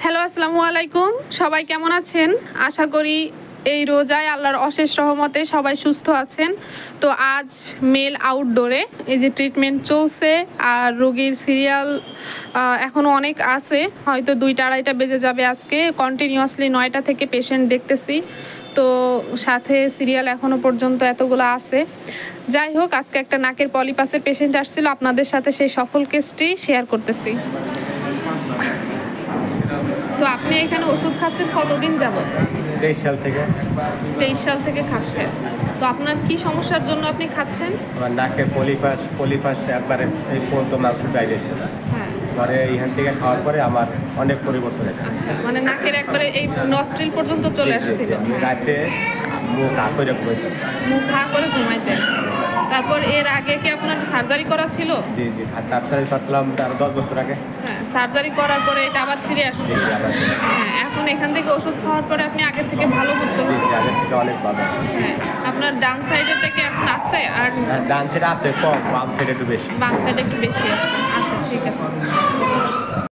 Hello, আসসালামু আলাইকুম। সবাই কেমন আছেন? আশা করি এই রোজায় আল্লাহর অশেষ রহমতে সবাই সুস্থ আছেন। তো আজ মেল আউটডোরে এই যে ট্রিটমেন্ট চলছে, আর রোগীর সিরিয়াল এখনও অনেক আছে, হয়তো 2টা-2:30 বেজে যাবে। আজকে কন্টিনিউয়াসলি 9টা থেকে পেশেন্ট দেখতেছি, তো সাথে সিরিয়াল এখনও পর্যন্ত এতগুলো আছে। যাই হোক, আজকে একটা নাকের পলিপাসের পেশেন্ট আসছিল, আপনাদের সাথে সেই সফল কেসটি শেয়ার করতেছি। তো আপনি এখানে ওষুধ খাচ্ছেন কতদিন যাবত? 23 সাল থেকে। 23 সাল থেকে খাচ্ছেন। তো আপনার কি সমস্যার জন্য আপনি খাচ্ছেন? আমার নাকের পলিপাস একবারে এই পর্যন্ত মাংস বাইরে এসেছে। হ্যাঁ, পরে এইখান থেকে খাওয়ার পরে আমার অনেক পরিবর্তন এসেছে। আচ্ছা, মানে নাকের একবারে এই নস্ট্রিল পর্যন্ত চলে আসছিল। আমি রাতে মুখ হা করে ঘুমাইতাম। মুখ হা করে ঘুমাইতেন। তারপর এর আগে কি আপনার সার্জারি করা ছিল? জি সার্জারি করলাম আরো 10 বছর আগে। হ্যাঁ, সার্জারি করার পরে এটা আবার ফিরে আসছে। জি আবার হ্যাঁ, এখন এখান থেকে ওষুধ খাওয়ার পরে আপনি আগের থেকে ভালো বোধ জি করতেছেন। আগের থেকে অনেক ভালো। হ্যাঁ, আপনার ডান সাইডের থেকে এখন আসছে, আর ডান সাইডে আছে কম, বাম সাইডে একটু বেশি। বাম সাইডে একটু বেশি আছে। আচ্ছা, ঠিক আছে।